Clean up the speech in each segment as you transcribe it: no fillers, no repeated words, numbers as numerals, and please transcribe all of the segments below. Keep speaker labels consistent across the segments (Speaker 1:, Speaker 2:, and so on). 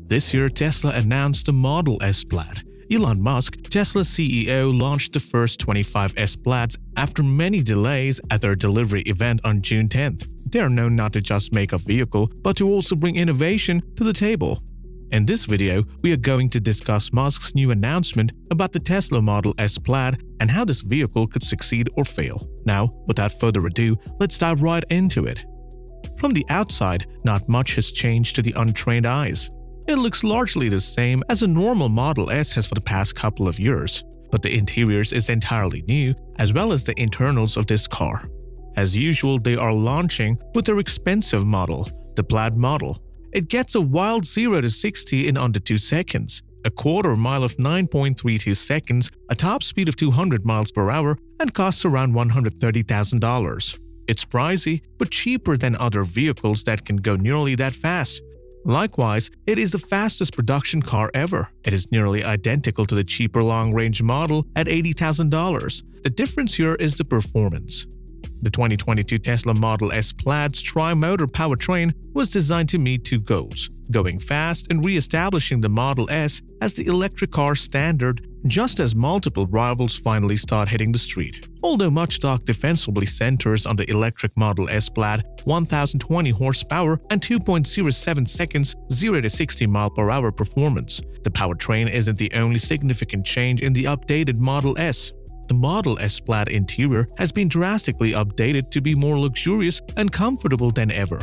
Speaker 1: This year, Tesla announced the Model S Plaid. Elon Musk, Tesla's CEO, launched the first 25 S Plaids after many delays at their delivery event on June 10th. They are known not to just make a vehicle, but to also bring innovation to the table. In this video, we are going to discuss Musk's new announcement about the Tesla Model S Plaid and how this vehicle could succeed or fail. Now, without further ado, let's dive right into it. From the outside, not much has changed to the untrained eyes. It looks largely the same as a normal Model S has for the past couple of years, but the interiors is entirely new, as well as the internals of this car. As usual, they are launching with their expensive model, the Plaid model. It gets a wild 0 to 60 in under 2 seconds, a quarter mile of 9.32 seconds, a top speed of 200 miles per hour, and costs around $130,000. It's pricey, but cheaper than other vehicles that can go nearly that fast. Likewise, it is the fastest production car ever. It is nearly identical to the cheaper long-range model at $80,000. The difference here is the performance. The 2022 Tesla Model S Plaid's tri-motor powertrain was designed to meet two goals: going fast and re-establishing the Model S as the electric car standard, just as multiple rivals finally start hitting the street. Although much talk defensively centers on the electric Model S Plaid 1020 horsepower and 2.07 seconds 0 to 60 mph performance, the powertrain isn't the only significant change in the updated Model S. The Model S Plaid interior has been drastically updated to be more luxurious and comfortable than ever.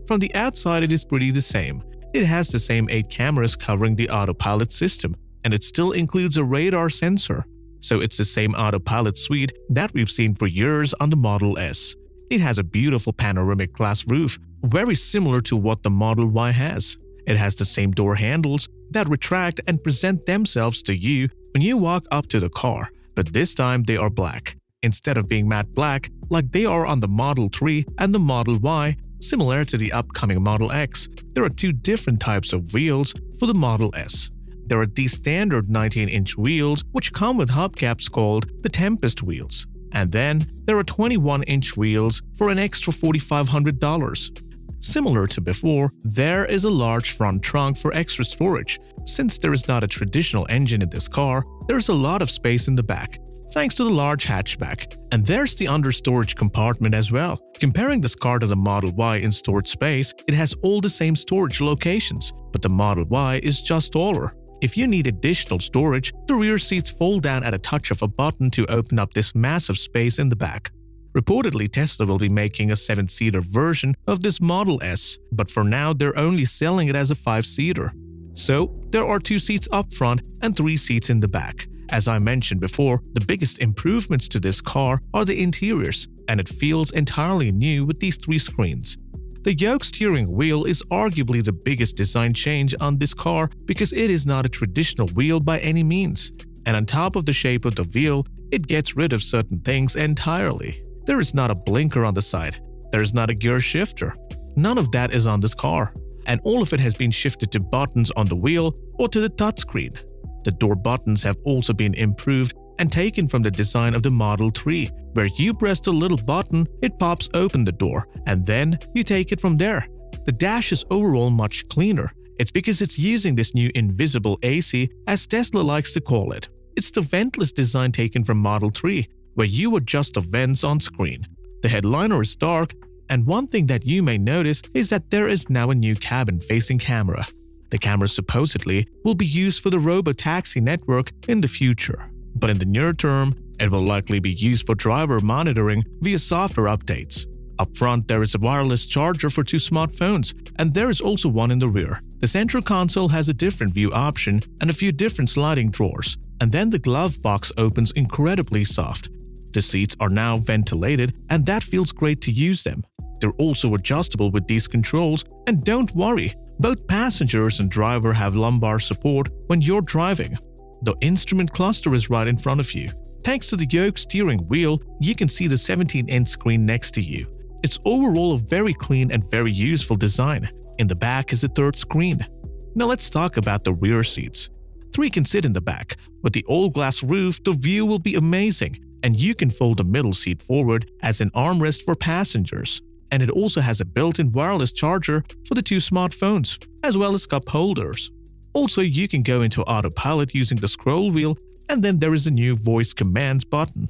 Speaker 1: From the outside, it is pretty the same. It has the same 8 cameras covering the autopilot system, and it still includes a radar sensor. So it's the same autopilot suite that we've seen for years on the Model S. It has a beautiful panoramic glass roof, very similar to what the Model Y has. It has the same door handles that retract and present themselves to you when you walk up to the car, but this time they are black, instead of being matte black like they are on the Model 3 and the Model Y. Similar to the upcoming Model X, there are two different types of wheels for the Model S. There are the standard 19-inch wheels, which come with hubcaps called the Tempest wheels. And then there are 21-inch wheels for an extra $4,500. Similar to before, there is a large front trunk for extra storage. Since there is not a traditional engine in this car, there is a lot of space in the back, thanks to the large hatchback. And there's the under-storage compartment as well. Comparing this car to the Model Y in storage space, it has all the same storage locations, but the Model Y is just taller. If you need additional storage, the rear seats fold down at a touch of a button to open up this massive space in the back. Reportedly, Tesla will be making a 7-seater version of this Model S, but for now they're only selling it as a 5-seater. So, there are 2 seats up front and 3 seats in the back. As I mentioned before, the biggest improvements to this car are the interiors, and it feels entirely new with these 3 screens. The yoke steering wheel is arguably the biggest design change on this car because it is not a traditional wheel by any means. And on top of the shape of the wheel, it gets rid of certain things entirely. There is not a blinker on the side. There is not a gear shifter. None of that is on this car. And all of it has been shifted to buttons on the wheel or to the touchscreen. The door buttons have also been improved and taken from the design of the Model 3, where you press the little button, it pops open the door, and then you take it from there. The dash is overall much cleaner. It's because it's using this new invisible AC, as Tesla likes to call it. It's the ventless design taken from Model 3, where you adjust the vents on screen. The headliner is dark, and one thing that you may notice is that there is now a new cabin-facing camera. The camera supposedly will be used for the robo-taxi network in the future, but in the near term, it will likely be used for driver monitoring via software updates. Up front, there is a wireless charger for 2 smartphones, and there is also one in the rear. The central console has a different view option and a few different sliding drawers, and then the glove box opens incredibly soft. The seats are now ventilated, and that feels great to use them. They're also adjustable with these controls, and don't worry, both passengers and driver have lumbar support when you're driving. The instrument cluster is right in front of you. Thanks to the yoke steering wheel, you can see the 17-inch screen next to you. It's overall a very clean and very useful design. In the back is a 3rd screen. Now let's talk about the rear seats. 3 can sit in the back. With the all-glass roof, the view will be amazing, and you can fold the middle seat forward as an armrest for passengers. And it also has a built-in wireless charger for the 2 smartphones, as well as cup holders. Also, you can go into autopilot using the scroll wheel, and then there is a new voice commands button.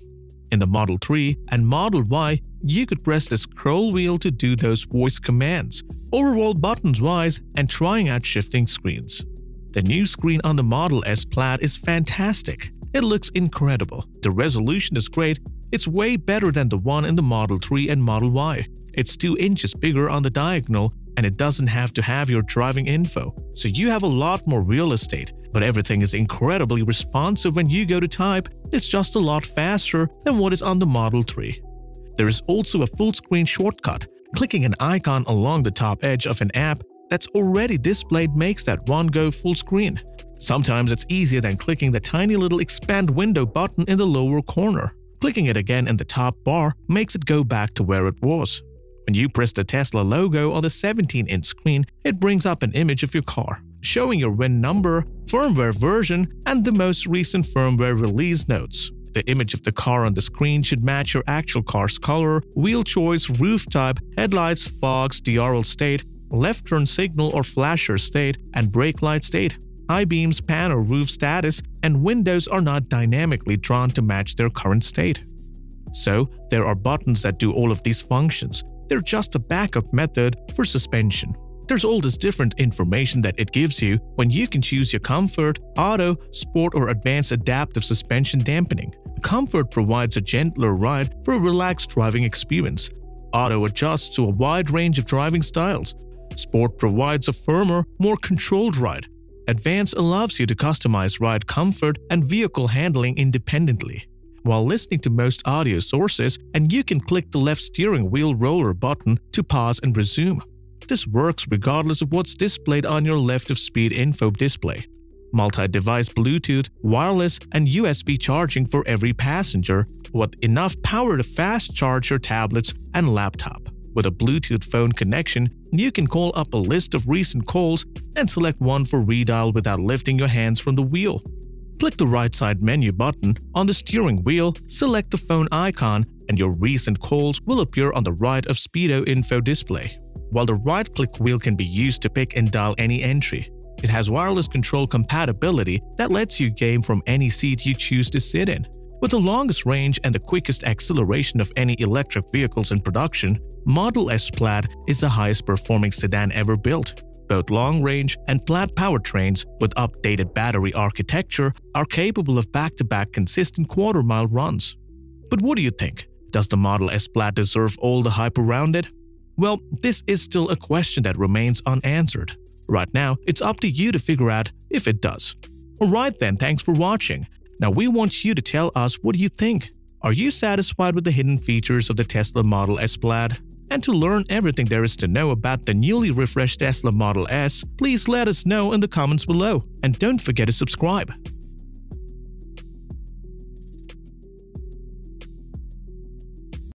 Speaker 1: In the Model 3 and Model Y, you could press the scroll wheel to do those voice commands, overall buttons-wise, and trying out shifting screens. The new screen on the Model S Plaid is fantastic. It looks incredible. The resolution is great. It's way better than the one in the Model 3 and Model Y. It's 2 inches bigger on the diagonal, and it doesn't have to have your driving info, so you have a lot more real estate. But everything is incredibly responsive when you go to type. It's just a lot faster than what is on the Model 3. There is also a full-screen shortcut. Clicking an icon along the top edge of an app that's already displayed makes that one go full screen. Sometimes it's easier than clicking the tiny little expand window button in the lower corner. Clicking it again in the top bar makes it go back to where it was. When you press the Tesla logo on the 17-inch screen, it brings up an image of your car, showing your VIN number, firmware version, and the most recent firmware release notes. The image of the car on the screen should match your actual car's color, wheel choice, roof type, headlights, fogs, diurnal state, left turn signal or flasher state, and brake light state. High beams, pan or roof status, and windows are not dynamically drawn to match their current state. So, there are buttons that do all of these functions. They're just a backup method for suspension. There's all this different information that it gives you when you can choose your comfort, auto, sport, or advanced adaptive suspension dampening. Comfort provides a gentler ride for a relaxed driving experience. Auto adjusts to a wide range of driving styles. Sport provides a firmer, more controlled ride. Advanced allows you to customize ride comfort and vehicle handling independently while listening to most audio sources, and you can click the left steering wheel roller button to pause and resume. This works regardless of what's displayed on your left of speed info display. Multi-device Bluetooth, wireless, and USB charging for every passenger, with enough power to fast charge your tablets and laptop. With a Bluetooth phone connection, you can call up a list of recent calls and select one for redial without lifting your hands from the wheel. Click the right side menu button on the steering wheel, select the phone icon, and your recent calls will appear on the right of Speedo info display. While the right-click wheel can be used to pick and dial any entry, it has wireless control compatibility that lets you game from any seat you choose to sit in. With the longest range and the quickest acceleration of any electric vehicles in production, Model S Plaid is the highest performing sedan ever built. Both long-range and Plaid powertrains with updated battery architecture are capable of back-to-back consistent quarter-mile runs. But what do you think? Does the Model S Plaid deserve all the hype around it? Well, this is still a question that remains unanswered. Right now, it's up to you to figure out if it does. Alright then, thanks for watching. Now we want you to tell us what you think. Are you satisfied with the hidden features of the Tesla Model S Plaid? And to learn everything there is to know about the newly refreshed Tesla Model S, please let us know in the comments below. And don't forget to subscribe.